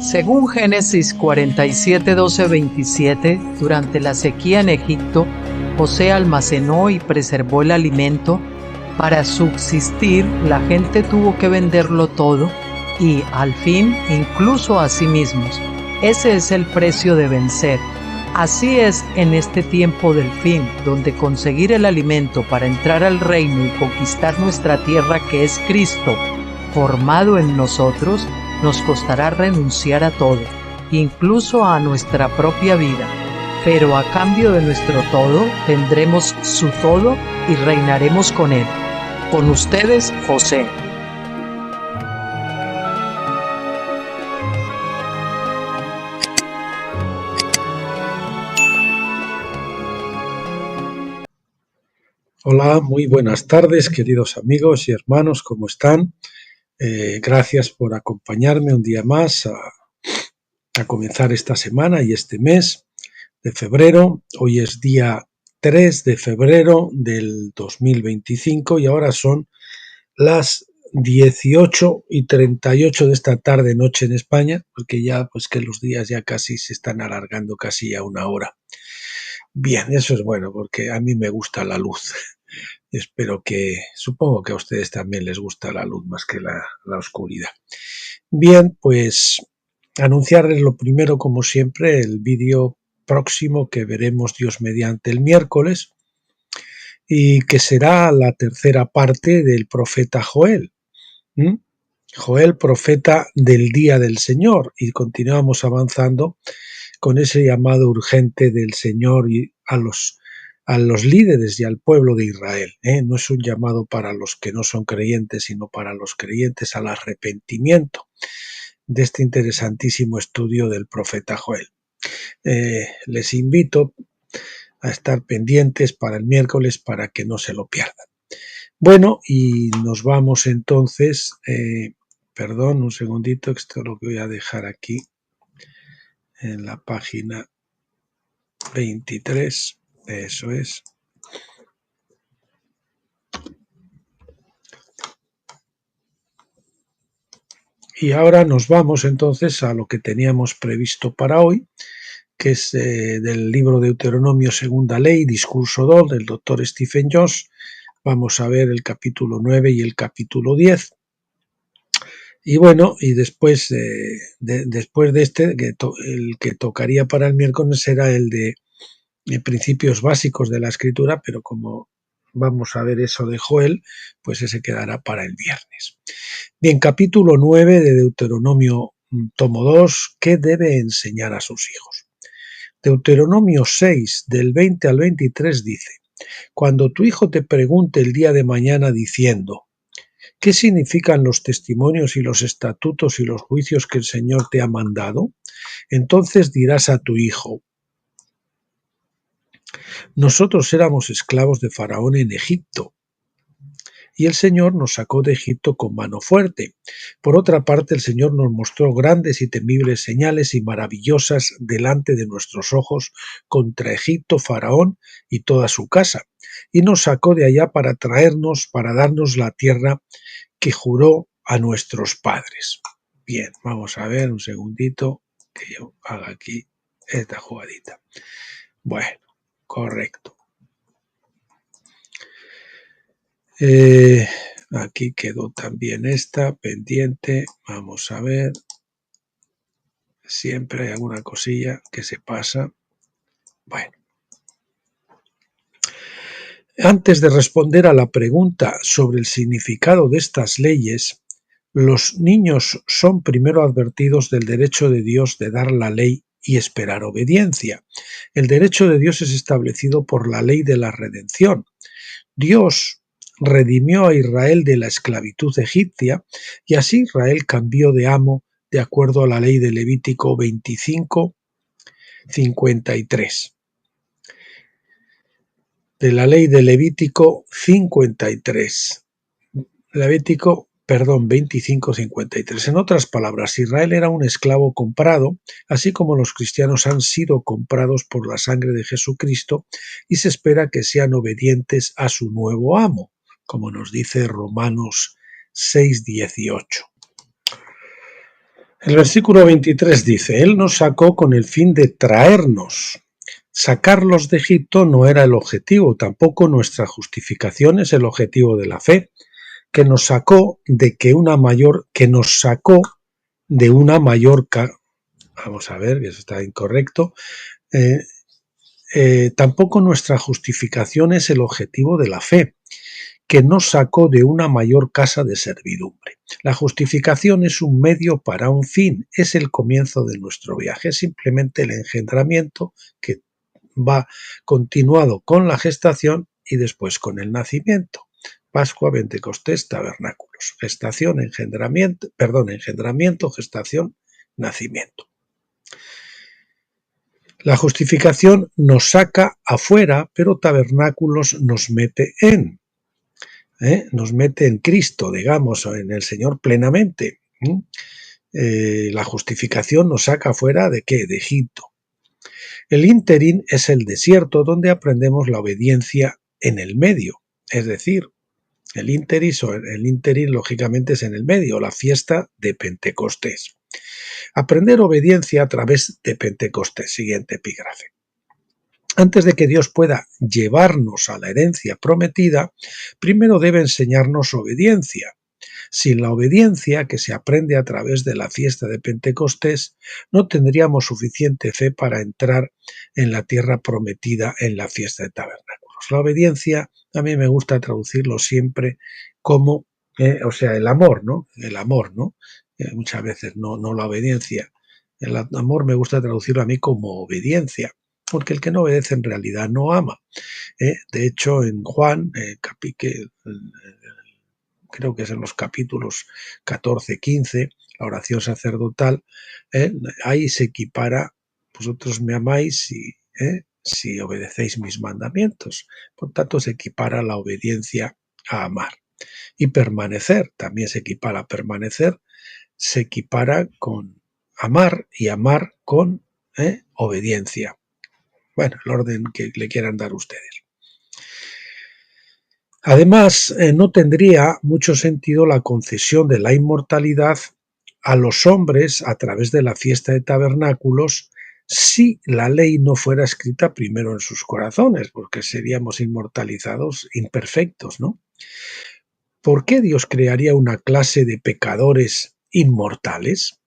Según Génesis 47, 12, 27, durante la sequía en Egipto, José almacenó y preservó el alimento. Para subsistir, la gente tuvo que venderlo todo y, al fin, incluso a sí mismos. Ese es el precio de vencer. Así es en este tiempo del fin, donde conseguir el alimento para entrar al reino y conquistar nuestra tierra, que es Cristo, formado en nosotros, nos costará renunciar a todo, incluso a nuestra propia vida. Pero a cambio de nuestro todo, tendremos su todo y reinaremos con él. Con ustedes, José. Hola, muy buenas tardes, queridos amigos y hermanos, ¿cómo están? Gracias por acompañarme un día más a comenzar esta semana y este mes de febrero. Hoy es día 3 de febrero del 2025 y ahora son las 18:38 de esta tarde noche en España, porque ya pues que los días ya casi se están alargando casi a una hora. Bien, eso es bueno porque a mí me gusta la luz. Supongo que a ustedes también les gusta la luz más que la oscuridad. Bien, pues anunciarles lo primero, como siempre, el vídeo próximo que veremos Dios mediante el miércoles y que será la tercera parte del profeta Joel. Joel, profeta del día del Señor, y continuamos avanzando con ese llamado urgente del Señor y a los líderes y al pueblo de Israel. No es un llamado para los que no son creyentes, sino para los creyentes al arrepentimiento de este interesantísimo estudio del profeta Joel. Les invito a estar pendientes para el miércoles para que no se lo pierdan. Bueno, y nos vamos entonces, perdón, un segundito, esto lo voy a dejar aquí en la página 23, eso es. Y ahora nos vamos entonces a lo que teníamos previsto para hoy, que es del libro de Deuteronomio, Segunda Ley, Discurso 2, del doctor Stephen Jones. Vamos a ver el capítulo 9 y el capítulo 10. Y bueno, y después de este, el que tocaría para el miércoles será el de principios básicos de la escritura, pero como vamos a ver eso de Joel, pues ese quedará para el viernes. Bien, capítulo 9 de Deuteronomio, tomo 2, ¿qué debe enseñar a sus hijos? Deuteronomio 6, del 20 al 23 dice: Cuando tu hijo te pregunte el día de mañana diciendo, ¿qué significan los testimonios y los estatutos y los juicios que el Señor te ha mandado? Entonces dirás a tu hijo: nosotros éramos esclavos de Faraón en Egipto, y el Señor nos sacó de Egipto con mano fuerte. Por otra parte, el Señor nos mostró grandes y temibles señales y maravillosas delante de nuestros ojos contra Egipto, Faraón y toda su casa, y nos sacó de allá para traernos, para darnos la tierra que juró a nuestros padres. Bien, vamos a ver un segundito que yo haga aquí esta jugadita. Bueno, correcto. Aquí quedó también esta pendiente. Vamos a ver. Siempre hay alguna cosilla que se pasa. Bueno. Antes de responder a la pregunta sobre el significado de estas leyes, los niños son primero advertidos del derecho de Dios de dar la ley y esperar obediencia. El derecho de Dios es establecido por la ley de la redención. Dios redimió a Israel de la esclavitud egipcia y así Israel cambió de amo de acuerdo a la ley de Levítico 25:53. De la ley de Levítico 53. Levítico 25:53. En otras palabras, Israel era un esclavo comprado, así como los cristianos han sido comprados por la sangre de Jesucristo, y se espera que sean obedientes a su nuevo amo, como nos dice Romanos 6:18. El versículo 23 dice, Él nos sacó con el fin de traernos. Sacarlos de Egipto no era el objetivo, tampoco nuestra justificación es el objetivo de la fe, que nos sacó de una mayor vamos a ver, que eso está incorrecto. Tampoco nuestra justificación es el objetivo de la fe, que nos sacó de una mayor casa de servidumbre. La justificación es un medio para un fin, es el comienzo de nuestro viaje, es simplemente el engendramiento que va continuado con la gestación y después con el nacimiento. Pascua, Pentecostés, tabernáculos. Engendramiento, gestación, nacimiento. La justificación nos saca afuera, pero tabernáculos nos mete en. Nos mete en Cristo, digamos, o en el Señor plenamente. La justificación nos saca afuera ¿de qué? De Egipto. El ínterin es el desierto donde aprendemos la obediencia en el medio, es decir, el ínterin lógicamente es en el medio, la fiesta de Pentecostés. Aprender obediencia a través de Pentecostés, siguiente epígrafe. Antes de que Dios pueda llevarnos a la herencia prometida, primero debe enseñarnos obediencia. Sin la obediencia que se aprende a través de la fiesta de Pentecostés, no tendríamos suficiente fe para entrar en la tierra prometida en la fiesta de tabernáculos. La obediencia, a mí me gusta traducirlo siempre como, el amor, ¿no? El amor, ¿no? Muchas veces no la obediencia. El amor me gusta traducirlo a mí como obediencia, porque el que no obedece en realidad no ama. De hecho, en Juan, creo que es en los capítulos 14, 15, la oración sacerdotal, ahí se equipara, vosotros me amáis si obedecéis mis mandamientos. Por tanto, se equipara la obediencia a amar. Y permanecer, también se equipara a permanecer, se equipara con amar y amar con obediencia. Bueno, el orden que le quieran dar ustedes. Además, no tendría mucho sentido la concesión de la inmortalidad a los hombres a través de la fiesta de tabernáculos si la ley no fuera escrita primero en sus corazones, porque seríamos inmortalizados imperfectos, ¿no? ¿Por qué Dios crearía una clase de pecadores inmortales?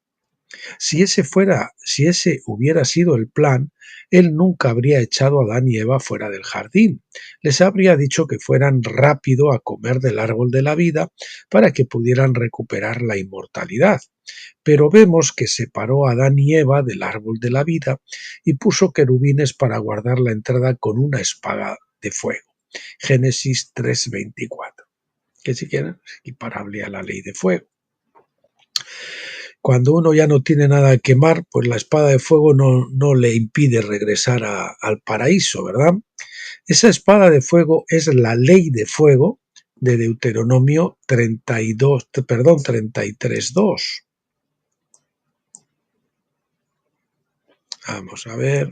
Si ese hubiera sido el plan, Él nunca habría echado a Adán y Eva fuera del jardín. Les habría dicho que fueran rápido a comer del árbol de la vida para que pudieran recuperar la inmortalidad. Pero vemos que separó a Adán y Eva del árbol de la vida y puso querubines para guardar la entrada con una espada de fuego. Génesis 3:24, que si quieren es equiparable a la ley de fuego. Cuando uno ya no tiene nada que quemar, pues la espada de fuego no le impide regresar al paraíso, ¿verdad? Esa espada de fuego es la ley de fuego de Deuteronomio 33:2. Vamos a ver.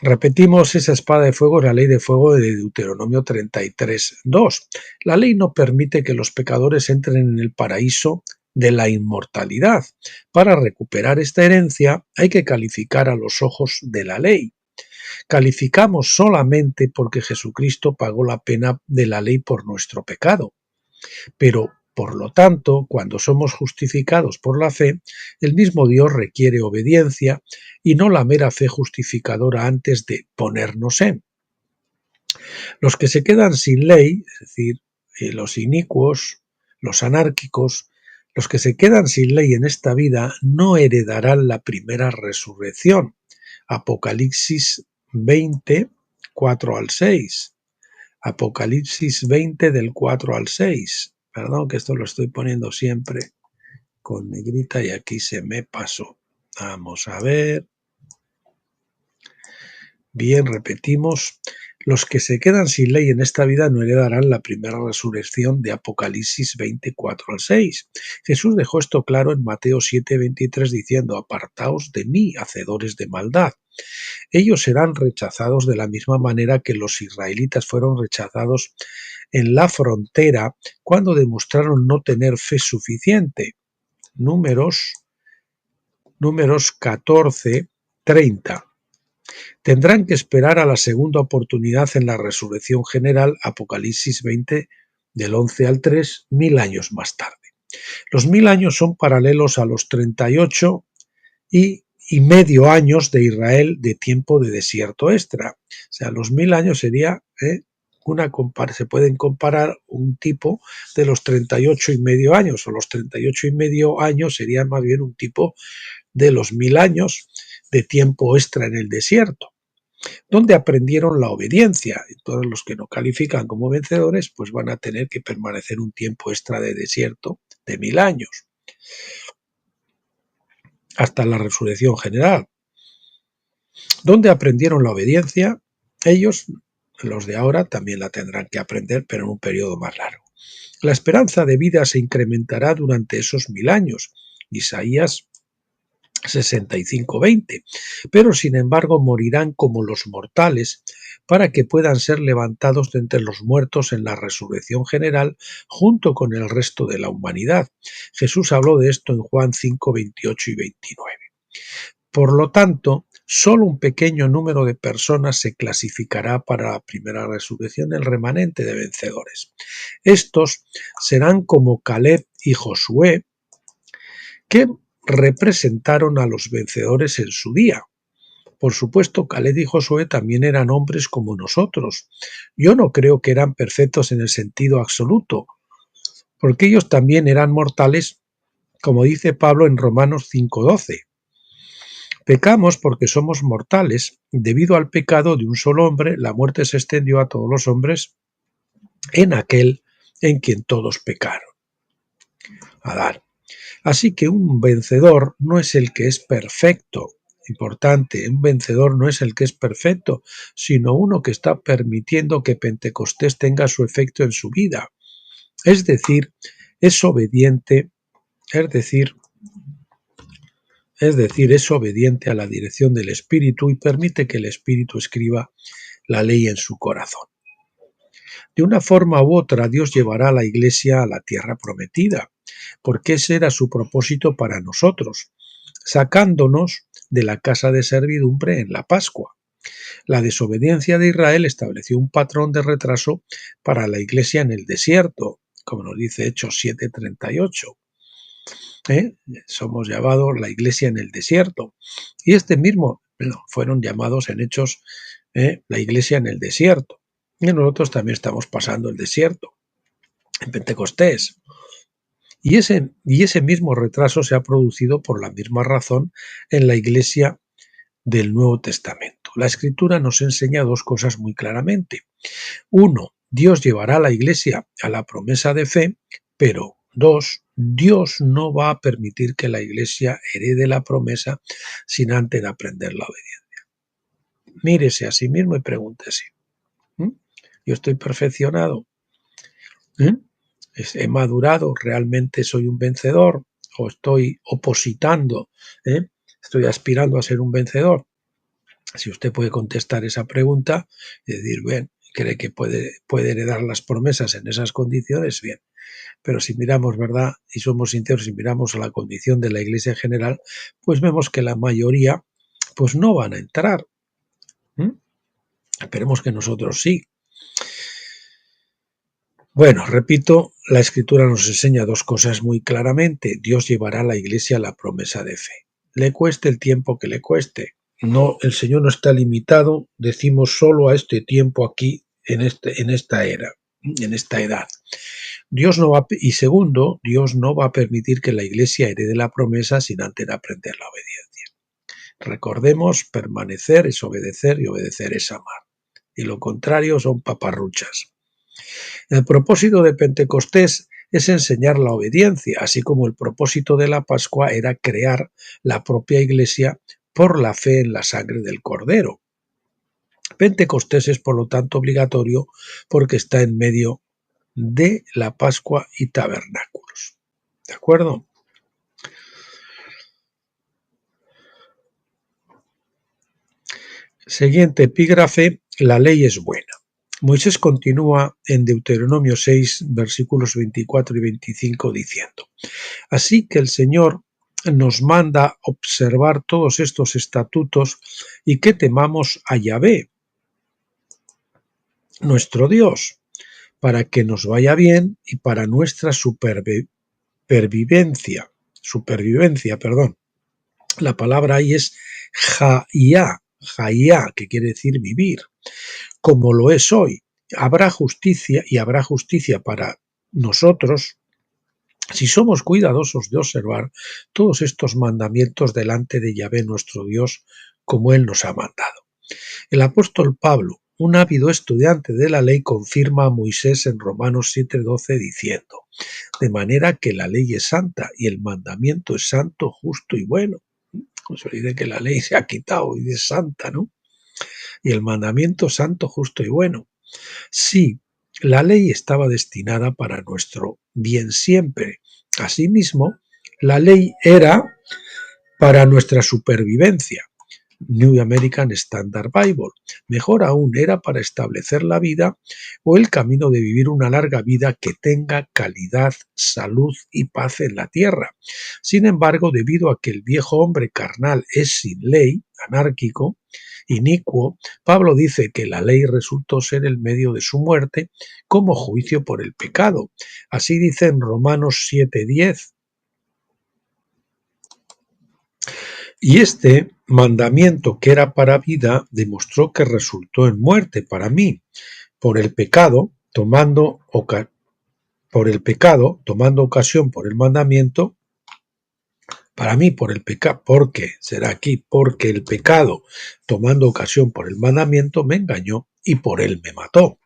Repetimos, esa espada de fuego es la ley de fuego de Deuteronomio 33:2. La ley no permite que los pecadores entren en el paraíso de la inmortalidad. Para recuperar esta herencia hay que calificar a los ojos de la ley. Calificamos solamente porque Jesucristo pagó la pena de la ley por nuestro pecado. Pero, por lo tanto, cuando somos justificados por la fe, el mismo Dios requiere obediencia y no la mera fe justificadora antes de ponernos en. Los que se quedan sin ley, es decir, los inicuos, los anárquicos, los que se quedan sin ley en esta vida no heredarán la primera resurrección. Apocalipsis 20, 4 al 6. Apocalipsis 20 del 4 al 6. Perdón que esto lo estoy poniendo siempre con negrita y aquí se me pasó. Vamos a ver. Bien, repetimos. Los que se quedan sin ley en esta vida no heredarán la primera resurrección de Apocalipsis 24 al 6. Jesús dejó esto claro en Mateo 7:23 diciendo: apartaos de mí, hacedores de maldad. Ellos serán rechazados de la misma manera que los israelitas fueron rechazados en la frontera cuando demostraron no tener fe suficiente. Números 14:30. Tendrán que esperar a la segunda oportunidad en la resurrección general, Apocalipsis 20, del 11 al 3, 1000 años más tarde. Los 1000 años son paralelos a los 38 y medio años de Israel de tiempo de desierto extra. O sea, los 1000 años sería se pueden comparar un tipo de los 38 y medio años, o los 38 y medio años serían más bien un tipo de los 1000 años de tiempo extra en el desierto, donde aprendieron la obediencia. Y todos los que no califican como vencedores, pues van a tener que permanecer un tiempo extra de desierto de 1000 años, hasta la resurrección general. Donde aprendieron la obediencia, ellos, los de ahora, también la tendrán que aprender, pero en un periodo más largo. La esperanza de vida se incrementará durante esos 1000 años. Isaías 65:20, pero sin embargo morirán como los mortales para que puedan ser levantados de entre los muertos en la resurrección general junto con el resto de la humanidad. Jesús habló de esto en Juan 5:28 y 29. Por lo tanto, solo un pequeño número de personas se clasificará para la primera resurrección, el remanente de vencedores. Estos serán como Caleb y Josué, que representaron a los vencedores en su día. Por supuesto, Caleb y Josué también eran hombres como nosotros. Yo no creo que eran perfectos en el sentido absoluto, porque ellos también eran mortales, como dice Pablo en Romanos 5:12. Pecamos porque somos mortales. Debido al pecado de un solo hombre, la muerte se extendió a todos los hombres en aquel en quien todos pecaron. Adán. Así que un vencedor no es el que es perfecto. Importante, un vencedor no es el que es perfecto, sino uno que está permitiendo que Pentecostés tenga su efecto en su vida. Es decir, es obediente, es obediente a la dirección del Espíritu y permite que el Espíritu escriba la ley en su corazón. De una forma u otra, Dios llevará a la Iglesia a la tierra prometida, porque ese era su propósito para nosotros, sacándonos de la casa de servidumbre en la Pascua. La desobediencia de Israel estableció un patrón de retraso para la Iglesia en el desierto, como nos dice Hechos 7:38. Somos llamados la Iglesia en el desierto. Y fueron llamados en Hechos la Iglesia en el desierto. Y nosotros también estamos pasando el desierto en Pentecostés. Y ese mismo retraso se ha producido por la misma razón en la Iglesia del Nuevo Testamento. La Escritura nos enseña dos cosas muy claramente. Uno, Dios llevará a la Iglesia a la promesa de fe, pero dos, Dios no va a permitir que la Iglesia herede la promesa sin antes aprender la obediencia. Mírese a sí mismo y pregúntese, ¿yo estoy perfeccionado? ¿He madurado? ¿Realmente soy un vencedor? ¿O estoy opositando? ¿Estoy aspirando a ser un vencedor? Si usted puede contestar esa pregunta y decir, bien, cree que puede heredar las promesas en esas condiciones, bien. Pero si miramos, ¿verdad? Y somos sinceros, si miramos a la condición de la Iglesia en general, pues vemos que la mayoría pues no van a entrar. Esperemos que nosotros sí. Bueno, repito, la Escritura nos enseña dos cosas muy claramente. Dios llevará a la Iglesia a la promesa de fe. Le cueste el tiempo que le cueste. No, el Señor no está limitado, decimos, solo a este tiempo aquí, en esta era, en esta edad. Y segundo, Dios no va a permitir que la Iglesia herede la promesa sin antes aprender la obediencia. Recordemos, permanecer es obedecer y obedecer es amar. Y lo contrario son paparruchas. El propósito de Pentecostés es enseñar la obediencia, así como el propósito de la Pascua era crear la propia Iglesia por la fe en la sangre del Cordero. Pentecostés es, por lo tanto, obligatorio porque está en medio de la Pascua y tabernáculos. ¿De acuerdo? Siguiente epígrafe: la ley es buena. Moisés continúa en Deuteronomio 6, versículos 24 y 25 diciendo: así que el Señor nos manda observar todos estos estatutos y que temamos a Yahvé, nuestro Dios, para que nos vaya bien y para nuestra supervivencia. La palabra ahí es Jaiá, que quiere decir vivir, como lo es hoy. Habrá justicia para nosotros si somos cuidadosos de observar todos estos mandamientos delante de Yahvé nuestro Dios, como Él nos ha mandado. El apóstol Pablo, un ávido estudiante de la ley, confirma a Moisés en Romanos 7:12 diciendo: de manera que la ley es santa y el mandamiento es santo, justo y bueno. Pues dice que la ley se ha quitado y es santa, ¿no? Y el mandamiento santo, justo y bueno. Sí, la ley estaba destinada para nuestro bien siempre. Asimismo, la ley era para nuestra supervivencia. New American Standard Bible. Mejor aún, era para establecer la vida o el camino de vivir una larga vida que tenga calidad, salud y paz en la tierra. Sin embargo, debido a que el viejo hombre carnal es sin ley, anárquico, inicuo, Pablo dice que la ley resultó ser el medio de su muerte como juicio por el pecado. Así dice en Romanos 7:10. Y este mandamiento, que era para vida, demostró que resultó en muerte para mí, por el pecado, tomando ocasión por el mandamiento, para mí por el pecado, porque el pecado, tomando ocasión por el mandamiento, me engañó y por él me mató.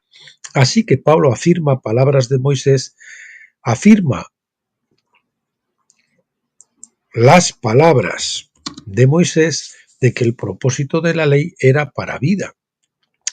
Así que Pablo afirma palabras de Moisés, afirma las palabras de Moisés de que el propósito de la ley era para vida.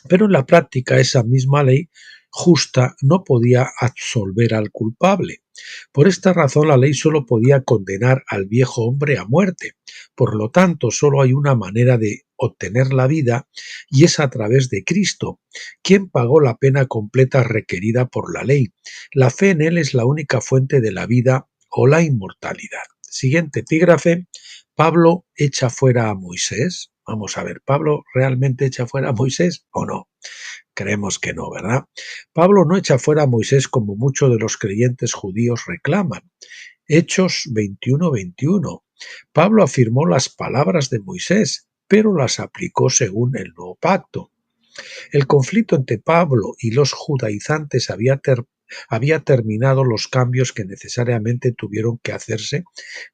Pero en la práctica esa misma ley justa no podía absolver al culpable. Por esta razón la ley solo podía condenar al viejo hombre a muerte. Por lo tanto, solo hay una manera de obtener la vida y es a través de Cristo, quien pagó la pena completa requerida por la ley. La fe en Él es la única fuente de la vida o la inmortalidad. Siguiente epígrafe: ¿Pablo echa fuera a Moisés? Vamos a ver, ¿Pablo realmente echa fuera a Moisés o no? Creemos que no, ¿verdad? Pablo no echa fuera a Moisés como muchos de los creyentes judíos reclaman. Hechos 21:21. Pablo afirmó las palabras de Moisés, pero las aplicó según el nuevo pacto. El conflicto entre Pablo y los judaizantes había terminado los cambios que necesariamente tuvieron que hacerse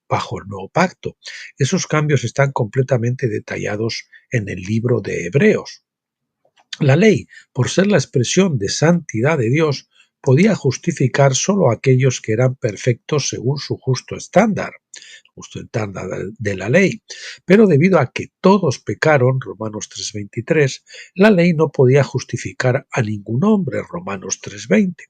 bajo el nuevo pacto. Esos cambios están completamente detallados en el libro de Hebreos. La ley, por ser la expresión de santidad de Dios, podía justificar solo a aquellos que eran perfectos según su justo estándar de la ley. Pero debido a que todos pecaron, Romanos 3:23, la ley no podía justificar a ningún hombre, Romanos 3:20,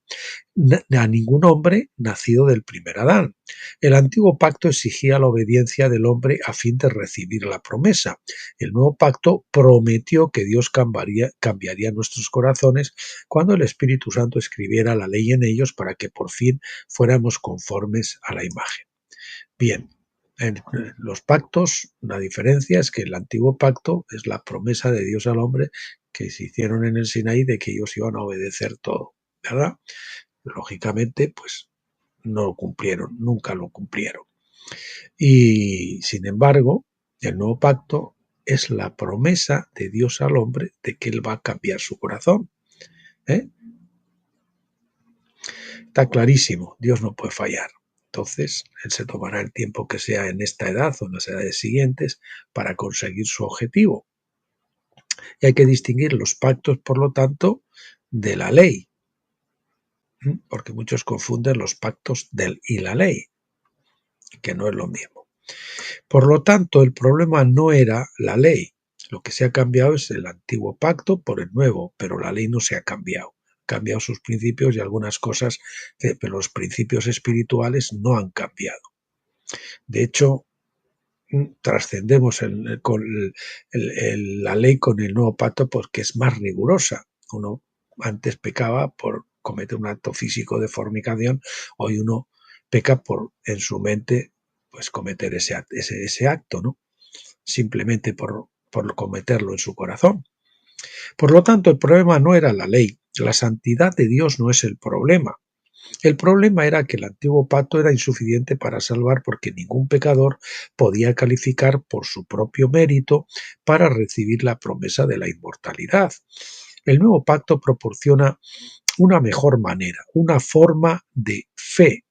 a ningún hombre nacido del primer Adán. El antiguo pacto exigía la obediencia del hombre a fin de recibir la promesa. El nuevo pacto prometió que Dios cambiaría nuestros corazones cuando el Espíritu Santo escribiera la ley en ellos para que por fin fuéramos conformes a la imagen. Bien, en los pactos, la diferencia es que el antiguo pacto es la promesa de Dios al hombre que se hicieron en el Sinaí de que ellos iban a obedecer todo, ¿verdad? Lógicamente, pues no lo cumplieron, nunca lo cumplieron. Y sin embargo, el nuevo pacto es la promesa de Dios al hombre de que Él va a cambiar su corazón. Está clarísimo, Dios no puede fallar. Entonces, Él se tomará el tiempo que sea en esta edad o en las edades siguientes para conseguir su objetivo. Y hay que distinguir los pactos, por lo tanto, de la ley, porque muchos confunden los pactos y la ley, que no es lo mismo. Por lo tanto, el problema no era la ley. Lo que se ha cambiado es el antiguo pacto por el nuevo, pero la ley no se ha cambiado. Ha cambiado sus principios y algunas cosas, pero los principios espirituales no han cambiado. De hecho, trascendemos la ley con el nuevo pacto porque es más rigurosa. Uno antes pecaba por cometer un acto físico de fornicación, hoy uno peca por en su mente pues cometer ese acto, ¿no? Simplemente por cometerlo en su corazón. Por lo tanto, el problema no era la ley, la santidad de Dios no es el problema. El problema era que el antiguo pacto era insuficiente para salvar porque ningún pecador podía calificar por su propio mérito para recibir la promesa de la inmortalidad. El nuevo pacto proporciona una mejor manera, una forma de fe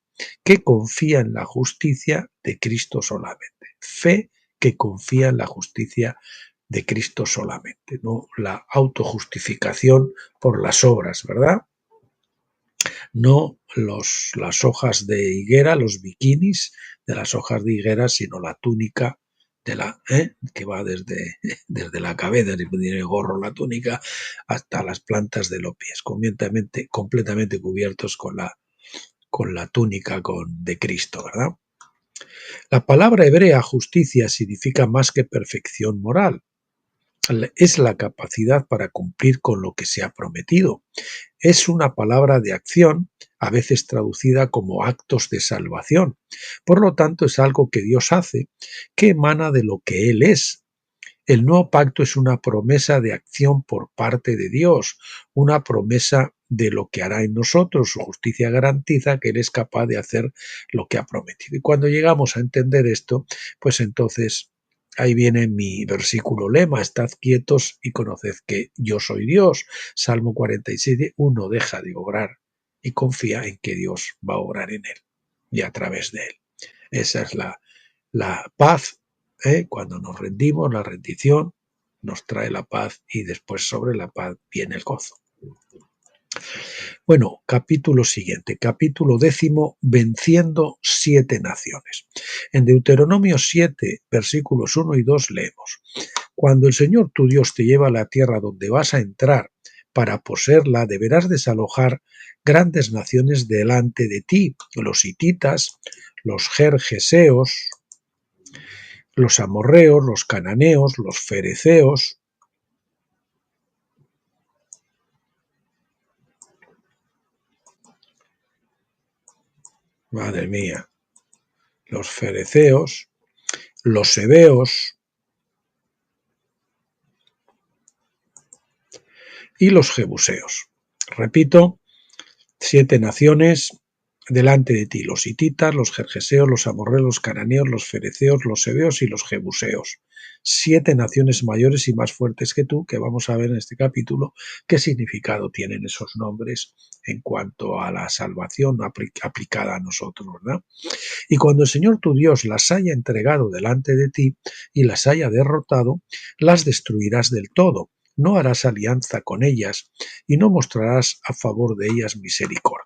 que confía en la justicia de Cristo solamente. Fe que confía en la justicia de Cristo solamente, no la autojustificación por las obras, ¿verdad? No las hojas de higuera, los bikinis de las hojas de higuera, sino la túnica que va desde la cabeza, el gorro, la túnica, hasta las plantas de los pies, completamente cubiertos con la túnica de Cristo, ¿verdad? La palabra hebrea justicia significa más que perfección moral. Es la capacidad para cumplir con lo que se ha prometido. Es una palabra de acción, a veces traducida como actos de salvación. Por lo tanto, es algo que Dios hace, que emana de lo que Él es. El nuevo pacto es una promesa de acción por parte de Dios, una promesa de lo que hará en nosotros. Su justicia garantiza que Él es capaz de hacer lo que ha prometido. Y cuando llegamos a entender esto, pues entonces ahí viene mi versículo lema: estad quietos y conoced que yo soy Dios. Salmo 47, uno deja de obrar y confía en que Dios va a obrar en él y a través de él. Esa es la paz. Cuando nos rendimos, la rendición nos trae la paz y después sobre la paz viene el gozo. Bueno, capítulo siguiente, capítulo 10, venciendo 7 naciones. En Deuteronomio 7, versículos 1 y 2 leemos: cuando el Señor tu Dios te lleva a la tierra donde vas a entrar para poseerla, deberás desalojar grandes naciones delante de ti: los hititas, los gergeseos, los amorreos, los cananeos, los fereceos, madre mía, los fereceos, los heveos y los jebuseos. Repito, 7 naciones delante de ti: los hititas, los gergeseos, los amorreos, los cananeos, los fereceos, los heveos y los jebuseos. 7 naciones mayores y más fuertes que tú, que vamos a ver en este capítulo qué significado tienen esos nombres en cuanto a la salvación aplicada a nosotros, ¿verdad? Y cuando el Señor tu Dios las haya entregado delante de ti y las haya derrotado, las destruirás del todo. No harás alianza con ellas y no mostrarás a favor de ellas misericordia.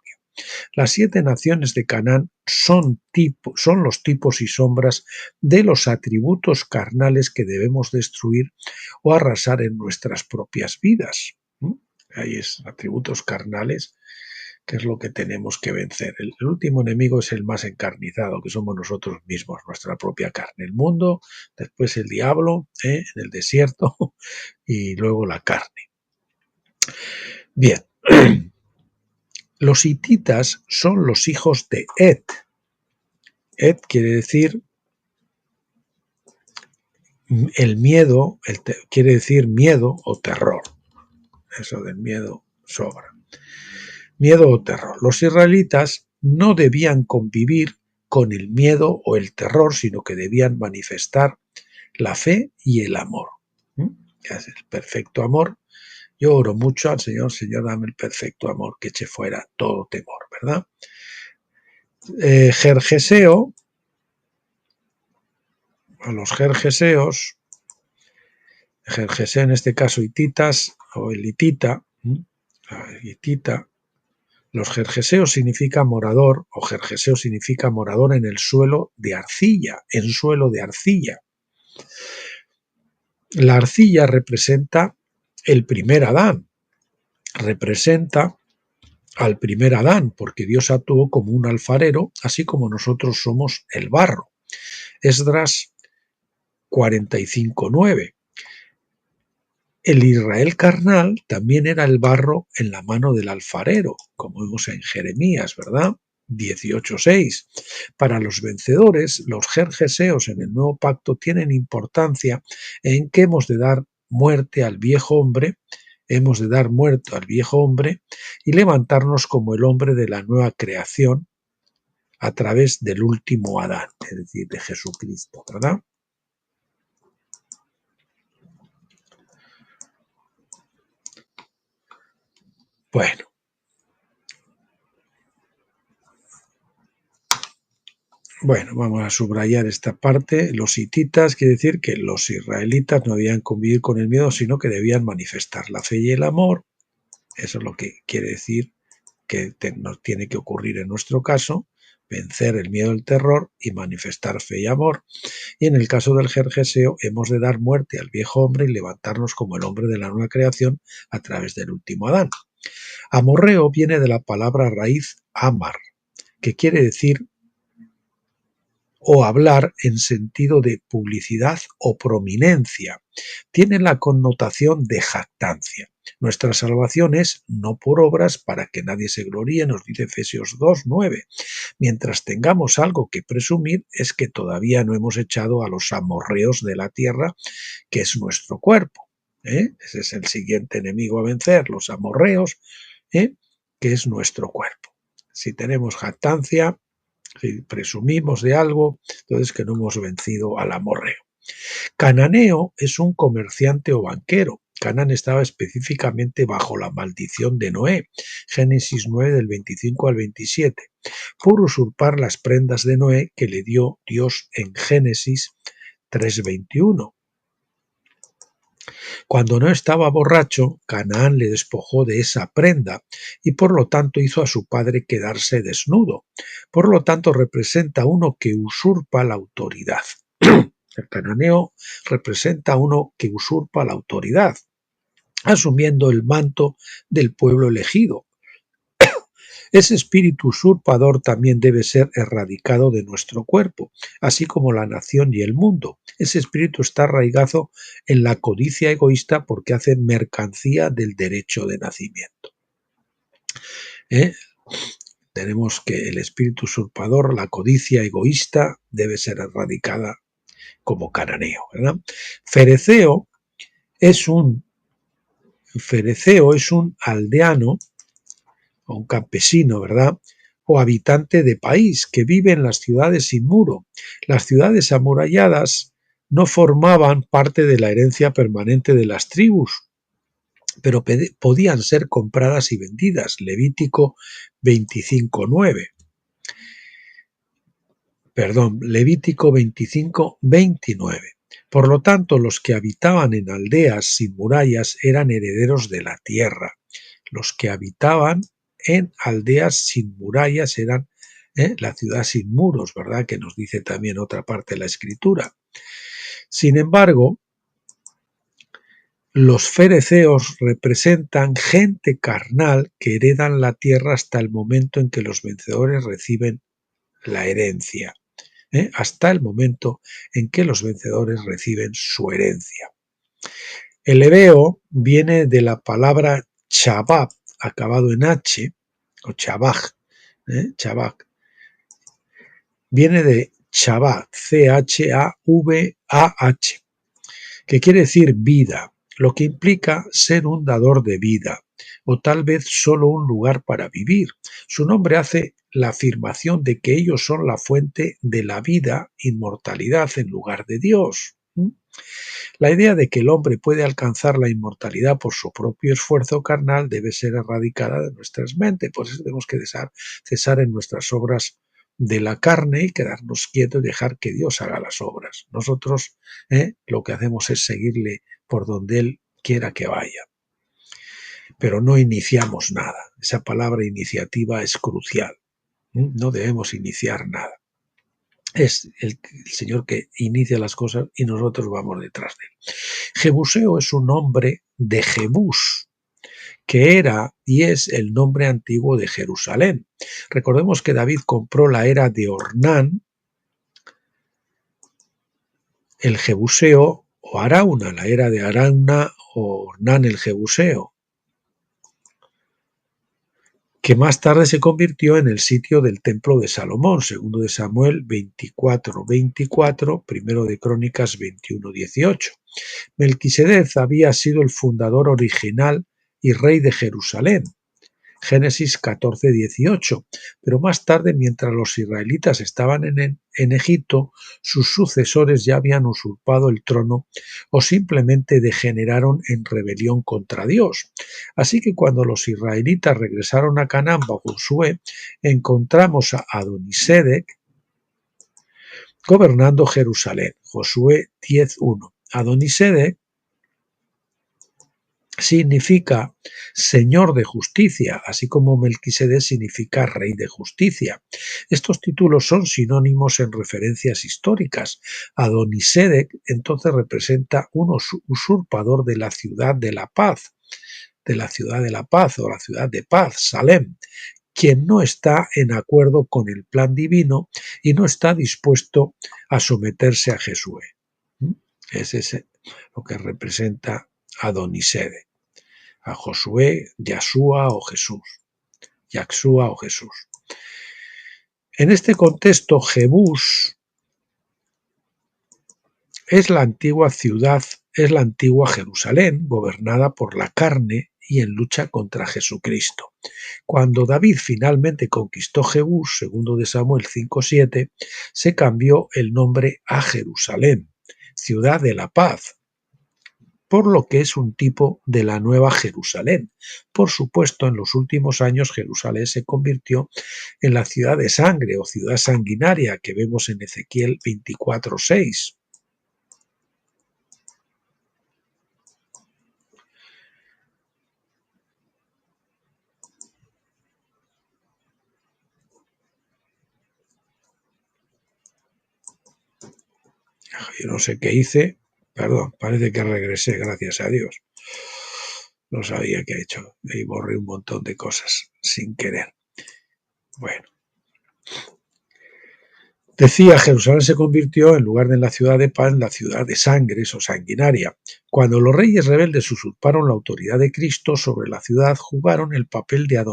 Las 7 naciones de Canaán son los tipos y sombras de los atributos carnales que debemos destruir o arrasar en nuestras propias vidas. Ahí es, atributos carnales, que es lo que tenemos que vencer. El último enemigo es el más encarnizado, que somos nosotros mismos, nuestra propia carne. El mundo, después el diablo, en el desierto, y luego la carne. Bien. Los hititas son los hijos de Et. Et quiere decir el miedo, quiere decir miedo o terror. Eso del miedo sobra. Miedo o terror. Los israelitas no debían convivir con el miedo o el terror, sino que debían manifestar la fe y el amor. Es el perfecto amor. Yo oro mucho al Señor: Señor, dame el perfecto amor que eche fuera todo temor, ¿verdad? Gergeseo, a los gergeseos, gergeseo en este caso hititas o el hitita, los gergeseos significa morador, o gergeseo significa morador en el suelo de arcilla, en suelo de arcilla. La arcilla representa el primer Adán, representa al primer Adán, porque Dios actuó como un alfarero, así como nosotros somos el barro. Esdras 45:9. El Israel carnal también era el barro en la mano del alfarero, como vemos en Jeremías, ¿verdad? 18:6. Para los vencedores, los gergeseos en el nuevo pacto tienen importancia en que hemos de dar muerte al viejo hombre, y levantarnos como el hombre de la nueva creación a través del último Adán, es decir, de Jesucristo, ¿verdad? Bueno, vamos a subrayar esta parte. Los hititas quiere decir que los israelitas no debían convivir con el miedo, sino que debían manifestar la fe y el amor. Eso es lo que quiere decir que nos tiene que ocurrir en nuestro caso, vencer el miedo, el terror y manifestar fe y amor. Y en el caso del Gergeseo, hemos de dar muerte al viejo hombre y levantarnos como el hombre de la nueva creación a través del último Adán. Amorreo viene de la palabra raíz amar, que quiere decir o hablar en sentido de publicidad o prominencia. Tiene la connotación de jactancia. Nuestra salvación es no por obras para que nadie se gloríe, nos dice Efesios 2:9. Mientras tengamos algo que presumir es que todavía no hemos echado a los amorreos de la tierra, que es nuestro cuerpo. Ese es el siguiente enemigo a vencer, los amorreos, que es nuestro cuerpo. Si tenemos jactancia, si presumimos de algo, entonces que no hemos vencido al amorreo. Cananeo es un comerciante o banquero. Canaán estaba específicamente bajo la maldición de Noé, Génesis 9 del 25 al 27, por usurpar las prendas de Noé que le dio Dios en Génesis 3:21. Cuando no estaba borracho, Canaán le despojó de esa prenda y por lo tanto hizo a su padre quedarse desnudo. Por lo tanto representa a uno que usurpa la autoridad. El cananeo representa a uno que usurpa la autoridad, asumiendo el manto del pueblo elegido. Ese espíritu usurpador también debe ser erradicado de nuestro cuerpo, así como la nación y el mundo. Ese espíritu está arraigado en la codicia egoísta porque hace mercancía del derecho de nacimiento. Tenemos que el espíritu usurpador, la codicia egoísta, debe ser erradicada como cananeo, ¿verdad? Fereceo es un aldeano o un campesino, ¿verdad? O habitante de país que vive en las ciudades sin muro. Las ciudades amuralladas no formaban parte de la herencia permanente de las tribus, pero podían ser compradas y vendidas. Levítico 25:9. Levítico 25:29. Por lo tanto, los que habitaban en aldeas sin murallas eran herederos de la tierra. Los que habitaban en aldeas sin murallas eran la ciudad sin muros, ¿verdad? Que nos dice también otra parte de la Escritura. Sin embargo, los fereceos representan gente carnal que heredan la tierra hasta el momento en que los vencedores reciben la herencia. Hasta el momento en que los vencedores reciben su herencia. El hebeo viene de la palabra chabab, acabado en H, o chabaj, chabaj. Viene de chabad, C-H-A-V-A-H, que quiere decir vida, lo que implica ser un dador de vida, o tal vez solo un lugar para vivir. Su nombre hace la afirmación de que ellos son la fuente de la vida, inmortalidad en lugar de Dios. La idea de que el hombre puede alcanzar la inmortalidad por su propio esfuerzo carnal debe ser erradicada de nuestras mentes. Por eso tenemos que cesar en nuestras obras de la carne y quedarnos quietos y dejar que Dios haga las obras. Nosotros lo que hacemos es seguirle por donde Él quiera que vaya. Pero no iniciamos nada. Esa palabra iniciativa es crucial. No debemos iniciar nada. Es el Señor que inicia las cosas y nosotros vamos detrás de él. Jebuseo es un nombre de Jebús, que era y es el nombre antiguo de Jerusalén. Recordemos que David compró la era de Ornán, el Jebuseo, o Arauna, la era de Arauna o Ornán el Jebuseo, que más tarde se convirtió en el sitio del templo de Salomón, segundo de Samuel 24:24, primero de Crónicas 21:18. Melquisedec había sido el fundador original y rey de Jerusalén, Génesis 14:18, pero más tarde, mientras los israelitas estaban en Egipto, sus sucesores ya habían usurpado el trono o simplemente degeneraron en rebelión contra Dios. Así que cuando los israelitas regresaron a Canaán bajo Josué, encontramos a Adonisedec gobernando Jerusalén. Josué 10:1. Adonisedec significa Señor de justicia, así como Melquisedec significa Rey de justicia. Estos títulos son sinónimos en referencias históricas. Adonisedec entonces representa un usurpador de la ciudad de la paz, o la ciudad de paz, Salem, quien no está en acuerdo con el plan divino y no está dispuesto a someterse a Josué. Es lo que representa Adonisedec. A Josué, Yaxúa o Jesús. Yaxúa o Jesús. En este contexto, Jebús es la antigua ciudad, es la antigua Jerusalén, gobernada por la carne y en lucha contra Jesucristo. Cuando David finalmente conquistó Jebús, segundo de Samuel 5:7, se cambió el nombre a Jerusalén, ciudad de la paz, por lo que es un tipo de la Nueva Jerusalén. Por supuesto, en los últimos años Jerusalén se convirtió en la ciudad de sangre o ciudad sanguinaria que vemos en Ezequiel 24:6. Yo no sé qué hice, perdón, parece que regresé, gracias a Dios. No sabía qué he hecho y borré un montón de cosas sin querer. Bueno. Decía, Jerusalén se convirtió, en lugar de en la ciudad de paz, en la ciudad de sangres o sanguinaria. Cuando los reyes rebeldes usurparon la autoridad de Cristo sobre la ciudad, jugaron el papel de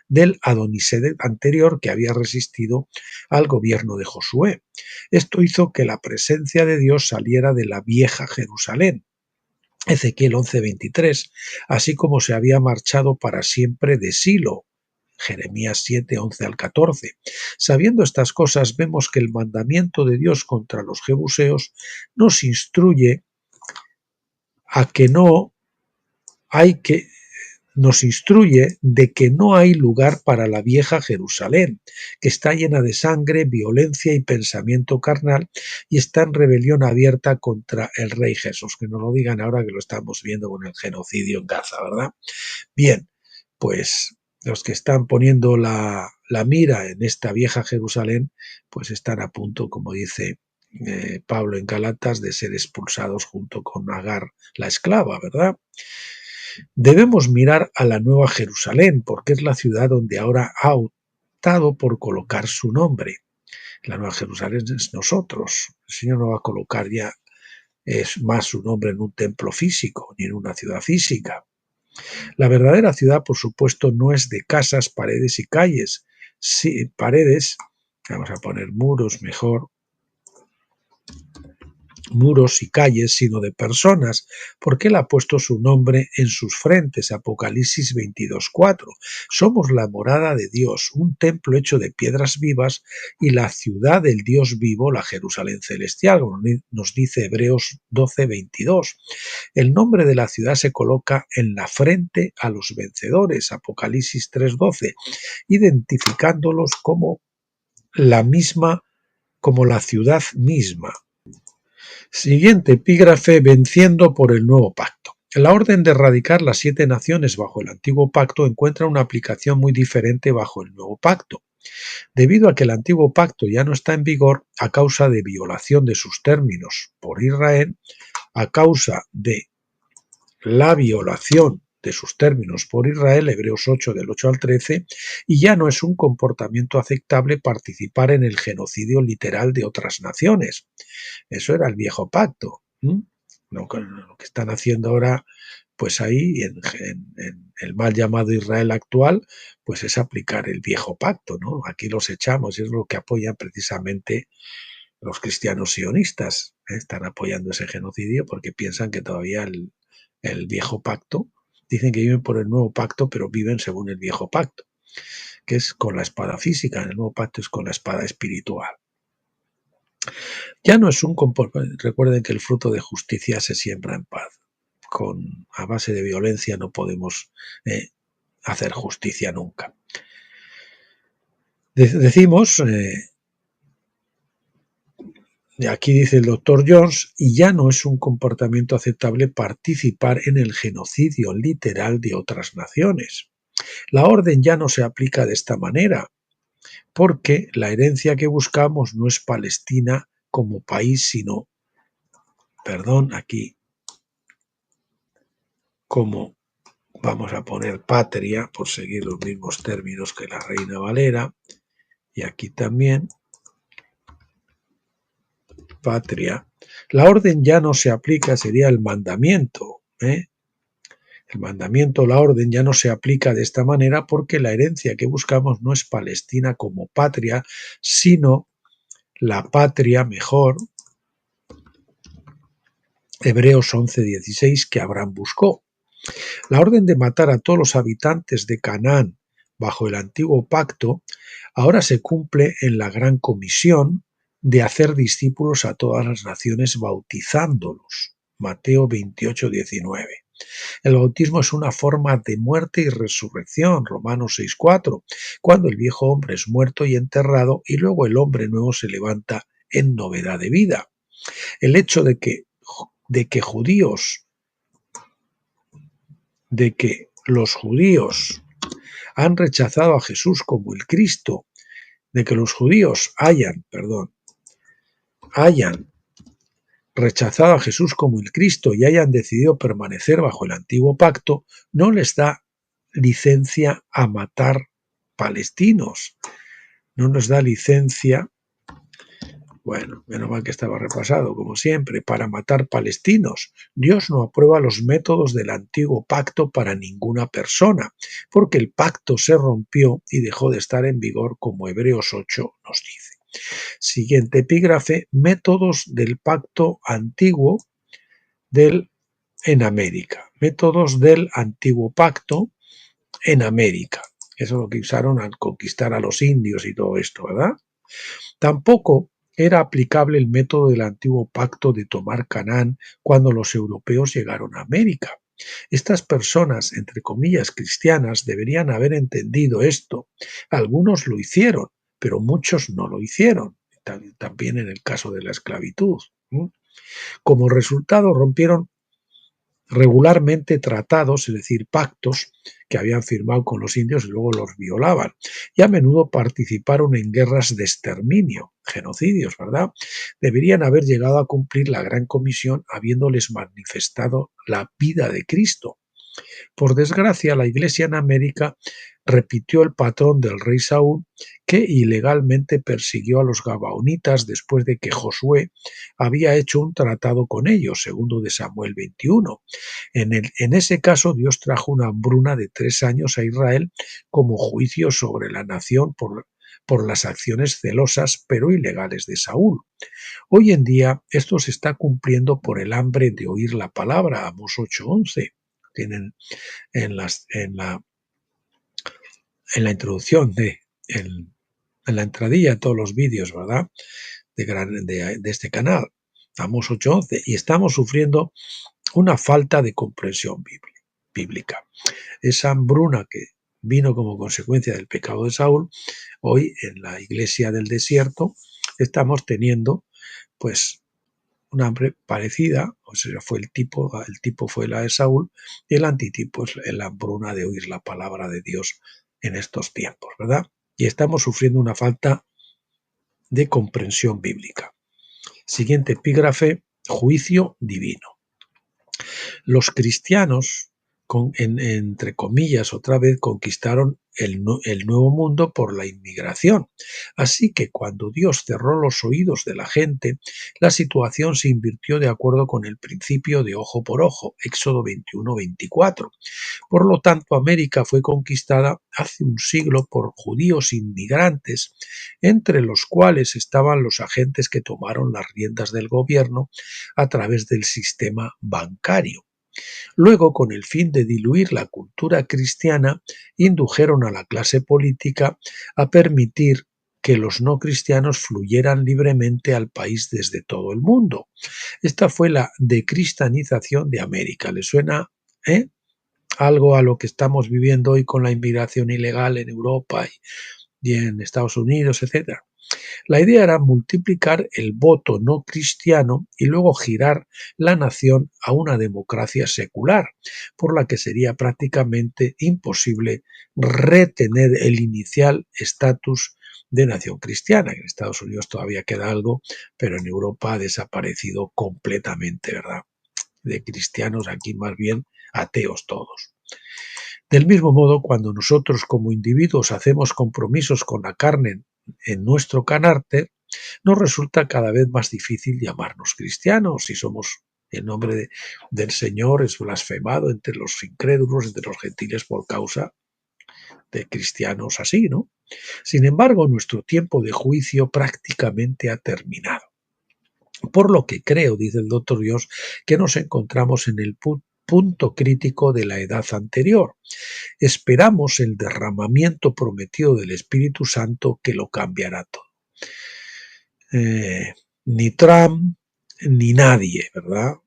del Adonisedec anterior que había resistido al gobierno de Josué. Esto hizo que la presencia de Dios saliera de la vieja Jerusalén, Ezequiel 11:23, así como se había marchado para siempre de Silo, Jeremías 7:11-14. Sabiendo estas cosas, vemos que el mandamiento de Dios contra los jebuseos nos instruye a que no hay que nos instruye de que no hay lugar para la vieja Jerusalén, que está llena de sangre, violencia y pensamiento carnal, y está en rebelión abierta contra el Rey Jesús. Que nos lo digan ahora que lo estamos viendo con el genocidio en Gaza, ¿verdad? Bien, pues los que están poniendo la mira en esta vieja Jerusalén, pues están a punto, como dice Pablo en Gálatas, de ser expulsados junto con Agar, la esclava, ¿verdad? Debemos mirar a la Nueva Jerusalén, porque es la ciudad donde ahora ha optado por colocar su nombre. La Nueva Jerusalén es nosotros. El Señor no va a colocar ya es más su nombre en un templo físico, ni en una ciudad física. La verdadera ciudad, por supuesto, no es de casas, paredes y calles. Sí, paredes, vamos a poner muros mejor, muros y calles, sino de personas, porque Él ha puesto su nombre en sus frentes. Apocalipsis 22:4. Somos la morada de Dios, un templo hecho de piedras vivas y la ciudad del Dios vivo, la Jerusalén celestial, como nos dice Hebreos 12:22. El nombre de la ciudad se coloca en la frente a los vencedores, Apocalipsis 3:12, identificándolos como la misma, como la ciudad misma. Siguiente epígrafe, venciendo por el nuevo pacto. La orden de erradicar las 7 naciones bajo el antiguo pacto encuentra una aplicación muy diferente bajo el nuevo pacto. Debido a que el antiguo pacto ya no está en vigor a causa de violación de sus términos por Israel, a causa de la violación de sus términos por Israel, Hebreos 8 del 8 al 13, y ya no es un comportamiento aceptable participar en el genocidio literal de otras naciones. Eso era el viejo pacto. Lo que están haciendo ahora, pues ahí, en el mal llamado Israel actual, pues es aplicar el viejo pacto, ¿no? Aquí los echamos, y es lo que apoyan precisamente los cristianos sionistas, ¿eh? Están apoyando ese genocidio porque piensan que todavía el viejo pacto, dicen que viven por el nuevo pacto, pero viven según el viejo pacto, que es con la espada física, el nuevo pacto es con la espada espiritual. Ya no es un comportamiento, recuerden que el fruto de justicia se siembra en paz. A base de violencia no podemos hacer justicia nunca. Decimos, aquí dice el doctor Jones, y ya no es un comportamiento aceptable participar en el genocidio literal de otras naciones. La orden ya no se aplica de esta manera, porque la herencia que buscamos no es Palestina como país, sino, como vamos a poner patria, por seguir los mismos términos que la Reina Valera, y aquí también, patria. La orden ya no se aplica, sería el mandamiento, ¿eh? El mandamiento, la orden ya no se aplica de esta manera porque la herencia que buscamos no es Palestina como patria, sino la patria mejor, Hebreos 11:16, que Abraham buscó. La orden de matar a todos los habitantes de Canaán bajo el antiguo pacto ahora se cumple en la gran comisión de hacer discípulos a todas las naciones bautizándolos. Mateo 28:19. El bautismo es una forma de muerte y resurrección, Romanos 6:4, cuando el viejo hombre es muerto y enterrado y luego el hombre nuevo se levanta en novedad de vida. El hecho de que los judíos han rechazado a Jesús como el Cristo, de que los judíos hayan rechazado a Jesús como el Cristo y hayan decidido permanecer bajo el antiguo pacto, no les da licencia a matar palestinos. No nos da licencia, bueno, menos mal que estaba repasado, como siempre, para matar palestinos. Dios no aprueba los métodos del antiguo pacto para ninguna persona, porque el pacto se rompió y dejó de estar en vigor, como Hebreos 8 nos dice. Siguiente epígrafe, métodos del pacto antiguo en América. Métodos del antiguo pacto en América. Eso es lo que usaron al conquistar a los indios y todo esto, ¿verdad? Tampoco era aplicable el método del antiguo pacto de tomar Canaán cuando los europeos llegaron a América. Estas personas, entre comillas, cristianas, deberían haber entendido esto. Algunos lo hicieron, pero muchos no lo hicieron. También en el caso de la esclavitud. Como resultado, rompieron regularmente tratados, es decir, pactos que habían firmado con los indios y luego los violaban. Y a menudo participaron en guerras de exterminio, genocidios, ¿verdad? Deberían haber llegado a cumplir la gran comisión habiéndoles manifestado la vida de Cristo. Por desgracia, la Iglesia en América repitió el patrón del rey Saúl, que ilegalmente persiguió a los gabaonitas después de que Josué había hecho un tratado con ellos, segundo de Samuel 21. En ese caso, Dios trajo una hambruna de 3 años a Israel como juicio sobre la nación por las acciones celosas pero ilegales de Saúl. Hoy en día esto se está cumpliendo por el hambre de oír la palabra, Amós 8:11. Tienen en la introducción en la entradilla de todos los vídeos, ¿verdad? De este canal, Amós 8:11, y estamos sufriendo una falta de comprensión bíblica. Esa hambruna que vino como consecuencia del pecado de Saúl, hoy en la iglesia del desierto estamos teniendo pues una hambre parecida, o sea, el tipo fue la de Saúl, y el antitipo es la hambruna de oír la palabra de Dios en estos tiempos, ¿verdad? y estamos sufriendo una falta de comprensión bíblica. Siguiente epígrafe: juicio divino. Los cristianos, entre comillas, otra vez conquistaron el nuevo mundo por la inmigración. Así que cuando Dios cerró los oídos de la gente, la situación se invirtió de acuerdo con el principio de ojo por ojo, Éxodo 21-24. Por lo tanto, América fue conquistada hace un siglo por judíos inmigrantes, entre los cuales estaban los agentes que tomaron las riendas del gobierno a través del sistema bancario. Luego, con el fin de diluir la cultura cristiana, indujeron a la clase política a permitir que los no cristianos fluyeran libremente al país desde todo el mundo. Esta fue la decristianización de América. ¿Le suena algo a lo que estamos viviendo hoy con la inmigración ilegal en Europa y en Estados Unidos, etcétera? La idea era multiplicar el voto no cristiano y luego girar la nación a una democracia secular, por la que sería prácticamente imposible retener el inicial estatus de nación cristiana. En Estados Unidos todavía queda algo, pero en Europa ha desaparecido completamente, ¿verdad? De cristianos, aquí más bien ateos todos. Del mismo modo, cuando nosotros como individuos hacemos compromisos con la carne en nuestro carácter, nos resulta cada vez más difícil llamarnos cristianos. Si somos el nombre del Señor es blasfemado entre los incrédulos, entre los gentiles, por causa de cristianos así, ¿no? Sin embargo, nuestro tiempo de juicio prácticamente ha terminado. Por lo que creo, dice el Dr. Dios, que nos encontramos en el punto crítico de la edad anterior. Esperamos el derramamiento prometido del Espíritu Santo que lo cambiará todo. Ni Trump ni nadie, ¿verdad?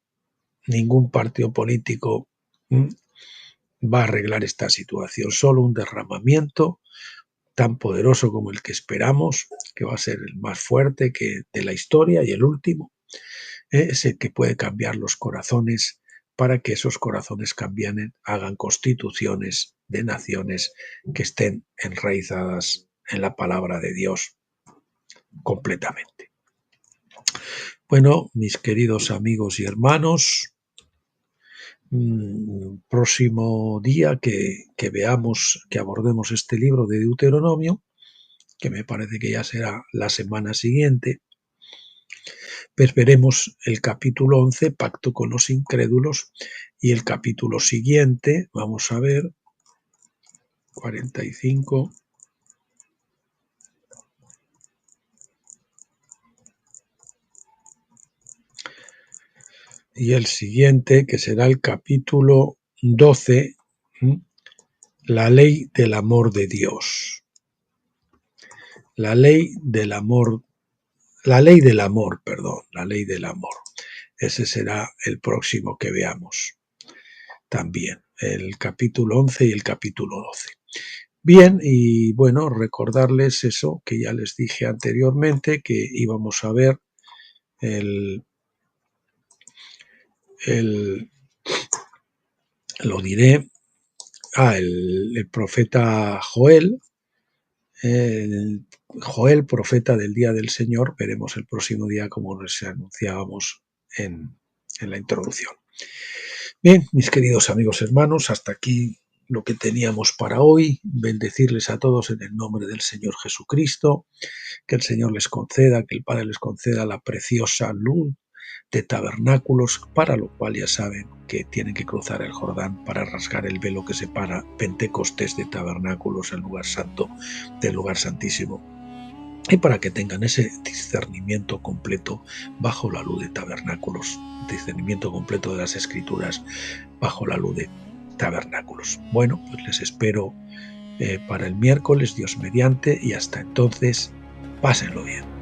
Ningún partido político va a arreglar esta situación. Solo un derramamiento tan poderoso como el que esperamos, que va a ser el más fuerte de la historia y el último, es el que puede cambiar los corazones para que esos corazones cambien, hagan constituciones de naciones que estén enraizadas en la palabra de Dios completamente. Bueno, mis queridos amigos y hermanos, próximo día que veamos, que abordemos este libro de Deuteronomio, que me parece que ya será la semana siguiente, pues veremos el capítulo 11, Pacto con los incrédulos, y el capítulo siguiente, vamos a ver, 45. Y el siguiente, que será el capítulo 12, la ley del amor de Dios. La ley del amor. Ese será el próximo que veamos también, el capítulo 11 y el capítulo 12. Bien, y bueno, recordarles eso que ya les dije anteriormente, que íbamos a ver lo diré, el profeta Joel, Joel, profeta del día del Señor, veremos el próximo día como nos anunciábamos en la introducción. Bien, mis queridos amigos hermanos, hasta aquí lo que teníamos para hoy. Bendecirles a todos en el nombre del Señor Jesucristo, que el Señor les conceda, que el Padre les conceda la preciosa luz de tabernáculos, para lo cual ya saben que tienen que cruzar el Jordán para rasgar el velo que separa Pentecostés de tabernáculos, el lugar santo del lugar santísimo, y para que tengan ese discernimiento completo bajo la luz de tabernáculos, discernimiento completo de las Escrituras bajo la luz de tabernáculos. Bueno, pues les espero para el miércoles, Dios mediante, y hasta entonces, pásenlo bien.